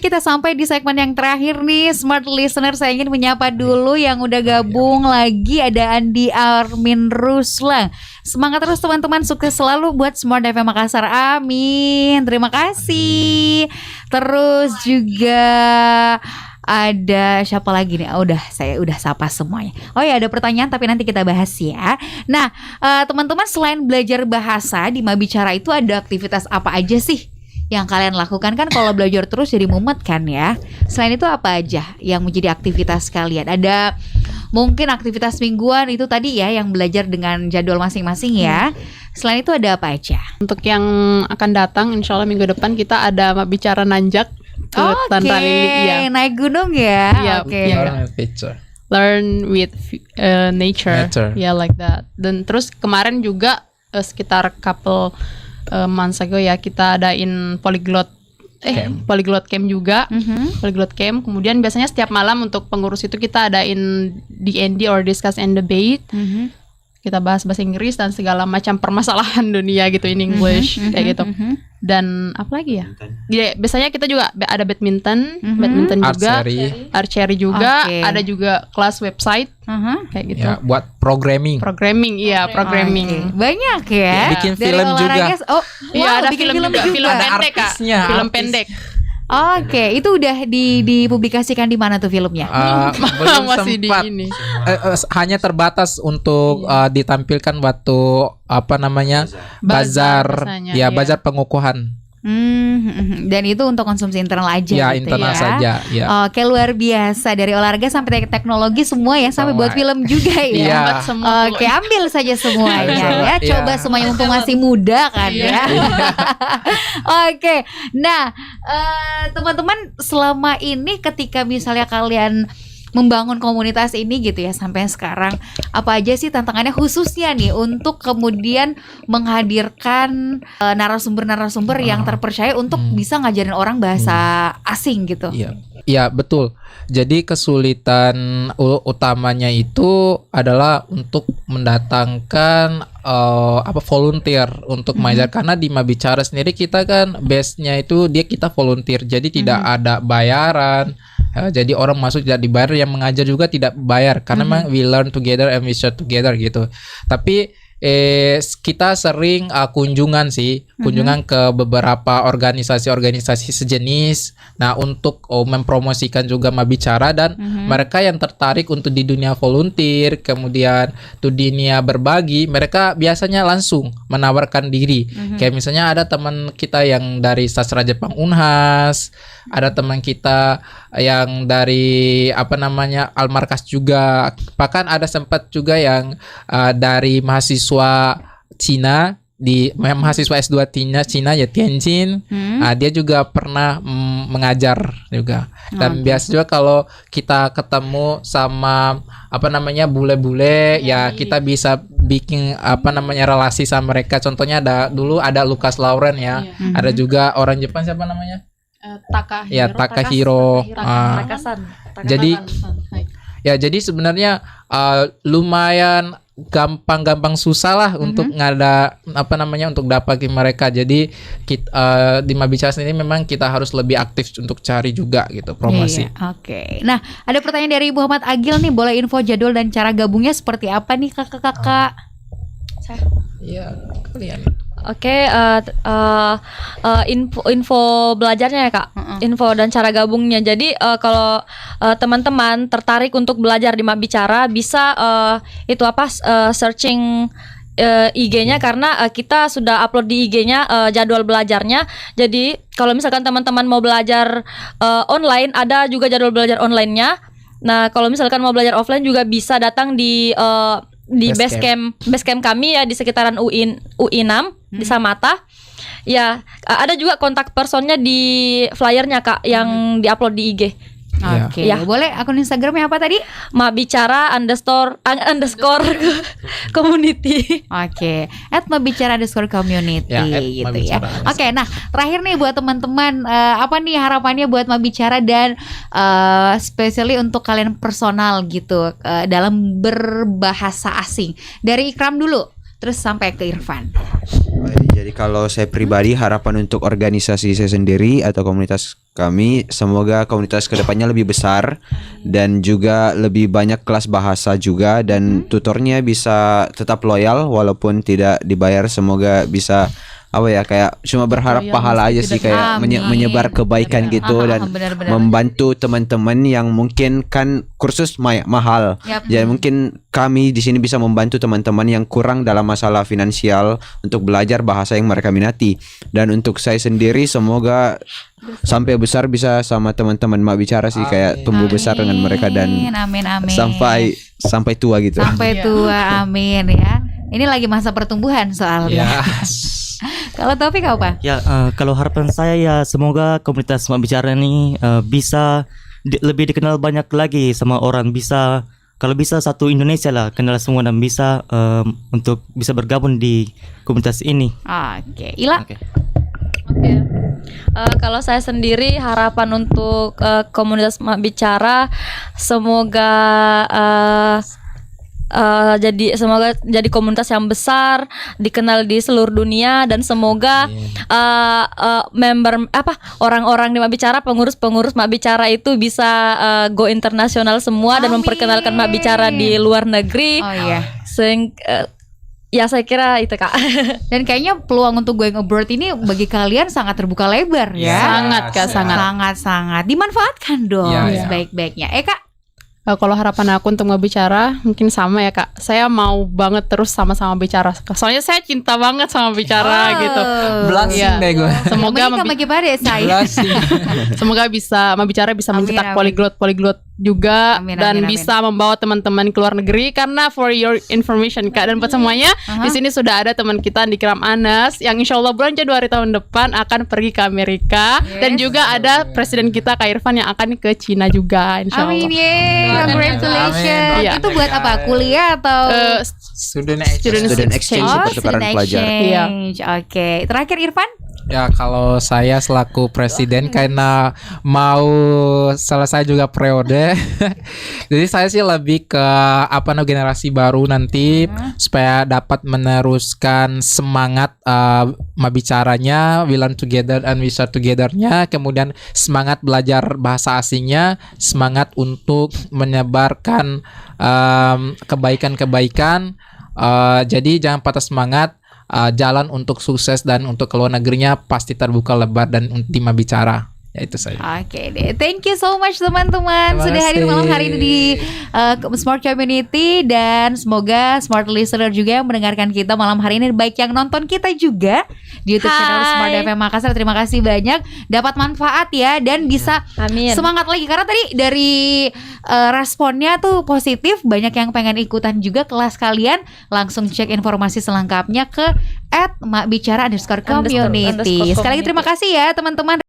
kita sampai di segmen yang terakhir nih, Smart Listener. Saya ingin menyapa dulu yang udah gabung lagi. Ada Andi Armin Ruslan. Semangat terus teman-teman, sukses selalu buat Smart FM Makassar. Amin. Terima kasih. Terus juga ada siapa lagi nih? Saya udah sapa semuanya. Oh ya, ada pertanyaan tapi nanti kita bahas ya. Nah, teman-teman, selain belajar bahasa di Mabicara itu ada aktivitas apa aja sih yang kalian lakukan? Kan kalau belajar terus jadi mumet kan ya. Selain itu apa aja yang menjadi aktivitas kalian? Ada mungkin aktivitas mingguan itu tadi ya, yang belajar dengan jadwal masing-masing ya. Selain itu ada apa aja? Untuk yang akan datang, insya Allah minggu depan kita ada Bicara Nanjak ke Tantra Lili ya. Naik gunung ya. Iya, learn with nature. Yeah, like that. Dan terus kemarin juga sekitar couple months ago ya, kita adain polyglot camp juga. Polyglot camp. Kemudian biasanya setiap malam untuk pengurus itu kita adain D&D or discuss and debate. Kita bahas bahasa Inggris dan segala macam permasalahan dunia gitu in English kayak gitu. Dan apa lagi ya? Biasanya kita juga ada badminton juga, archery juga, ada juga kelas website kayak gitu. Ya, buat programming. Banyak ya. Bikin film juga. Ada film juga, film pendek Kak. Film pendek. Oke, itu udah dipublikasikan di mana tuh filmnya? Belum Masih sempat. di ini. Hanya terbatas untuk ditampilkan waktu bazar bazar pengukuhan. Dan itu untuk konsumsi internal aja Ya, gitu internal ya. saja ya. Oke, luar biasa. Dari olahraga sampai teknologi semua ya, sampai buat film juga ya. Oke, ambil saja semuanya ya. Coba semuanya mumpung masih muda kan ya. Oke. Nah, teman-teman, selama ini ketika misalnya kalian membangun komunitas ini gitu ya sampai sekarang, apa aja sih tantangannya khususnya nih untuk kemudian menghadirkan narasumber-narasumber yang terpercaya untuk bisa ngajarin orang bahasa asing gitu? Iya, betul. Jadi kesulitan utamanya itu adalah untuk mendatangkan volunteer untuk mengajar, karena di Mabicara sendiri kita kan base-nya itu kita volunteer, jadi tidak ada bayaran. Jadi orang masuk tidak dibayar, yang mengajar juga tidak bayar, karena memang we learn together and we share together gitu. Tapi kita sering kunjungan ke beberapa organisasi-organisasi sejenis. Nah, untuk mempromosikan juga Mabicara, dan mereka yang tertarik untuk di dunia volunteer, kemudian di dunia berbagi, mereka biasanya langsung menawarkan diri. Kayak misalnya ada teman kita yang dari sastra Jepang Unhas, ada teman kita yang dari Almarkas juga, bahkan ada sempat juga yang dari mahasiswa Cina, di mahasiswa S2 Cina ya, Tianjin. Dia juga pernah mengajar juga. Dan biasa juga kalau kita ketemu sama bule-bule ya, kita bisa bikin relasi sama mereka. Contohnya dulu ada Lucas Lauren ya. Ada juga orang Jepang, siapa namanya? Takahiro. Jadi sebenarnya lumayan gampang susah lah untuk untuk dapatin mereka. Jadi di Mabicara sendiri memang kita harus lebih aktif untuk cari juga gitu promosi. Oke. Nah, ada pertanyaan dari Ibu Ahmad Agil nih, boleh info jadwal dan cara gabungnya seperti apa nih kakak-kakak? Iya, kalian. Oke, info belajarnya ya Kak, info dan cara gabungnya. Jadi kalau teman-teman tertarik untuk belajar di Mabicara, bisa searching IG-nya, karena kita sudah upload di IG-nya jadwal belajarnya. Jadi kalau misalkan teman-teman mau belajar online, ada juga jadwal belajar online-nya. Nah, kalau misalkan mau belajar offline juga bisa datang di base camp kami ya, di sekitaran UI 6 di Samata. Ya, ada juga kontak personnya di flyernya Kak, yang diupload di IG. Oke. Boleh akun Instagramnya apa tadi? Mabicara underscore community. Oke, @mabicara_community gitu ya. Oke, nah terakhir nih buat teman-teman, apa nih harapannya buat Mabicara dan especially untuk kalian personal gitu dalam berbahasa asing? Dari Ikram dulu, terus sampai ke Irfan. Jadi kalau saya pribadi harapan untuk organisasi saya sendiri atau komunitas kami, semoga komunitas kedepannya lebih besar dan juga lebih banyak kelas bahasa juga, dan tutornya bisa tetap loyal walaupun tidak dibayar. Semoga bisa kayak cuma berharap pahala aja sih, kayak menyebar kebaikan gitu dan benar-benar. membantu teman-teman yang mungkin kan kursus mahal. Jadi mungkin kami di sini bisa membantu teman-teman yang kurang dalam masalah finansial untuk belajar bahasa yang mereka minati. Dan untuk saya sendiri semoga sampai besar bisa sama teman-teman Mak Bicara sih, kayak tumbuh besar dengan mereka dan amin. sampai tua gitu. Sampai tua, amin ya. Ini lagi masa pertumbuhan soalnya. Kalau Taufik apa? Ya, kalau harapan saya ya semoga komunitas Mak Bicara ini bisa lebih dikenal banyak lagi sama orang, bisa kalau bisa satu Indonesia lah kenal semua dan bisa untuk bisa bergabung di komunitas ini. Oke, Ila. Oke. Kalau saya sendiri harapan untuk komunitas Mak Bicara semoga semoga jadi komunitas yang besar, dikenal di seluruh dunia, dan semoga orang-orang di Mak Bicara, pengurus-pengurus Mak Bicara itu bisa go internasional semua dan memperkenalkan Mak Bicara di luar negeri. Oh iya. Ya saya kira itu Kak. Dan kayaknya peluang untuk going abroad ini bagi kalian sangat terbuka lebar ya. Sangat Kak, sangat dimanfaatkan dong sebaik-baiknya. Kak. Kalau harapan aku untuk Bicara mungkin sama ya Kak. Saya mau banget terus sama-sama bicara. Soalnya saya cinta banget sama bicara gitu. Blasting deh gue. Semoga semoga bisa Bicara bisa mencetak polyglot juga dan bisa membawa teman-teman ke luar negeri, karena for your information Kak dan buat semuanya di sini sudah ada teman kita di Kiram Anas yang insya Allah bulan Januari tahun depan akan pergi ke Amerika, dan juga ada presiden kita Kak Irfan yang akan ke Cina juga insya Allah. Congratulations. Amin. Itu buat apa? Kuliah atau student exchange, pertukaran pelajar. Oke. Terakhir Irfan? Ya, kalau saya selaku presiden karena mau selesai juga periode, jadi saya sih lebih ke generasi baru nanti supaya dapat meneruskan semangat Bicaranya, We Learn Together and We Share Together-nya, kemudian semangat belajar bahasa asingnya, semangat untuk menyebarkan kebaikan-kebaikan. Jadi jangan patah semangat. Jalan untuk sukses dan untuk keluar negerinya pasti terbuka lebar dan di Bicara. Ya itu saja. Oke deh, thank you so much teman-teman sudah hadir malam hari ini di Smart Community, dan semoga Smart Listener juga yang mendengarkan kita malam hari ini, baik yang nonton kita juga di YouTube channel Smart FM Makassar. Terima kasih banyak, dapat manfaat ya, dan bisa semangat lagi karena tadi dari responnya tuh positif, banyak yang pengen ikutan juga kelas kalian. Langsung cek informasi selengkapnya ke @makbicara_community. Sekali lagi terima kasih ya teman-teman.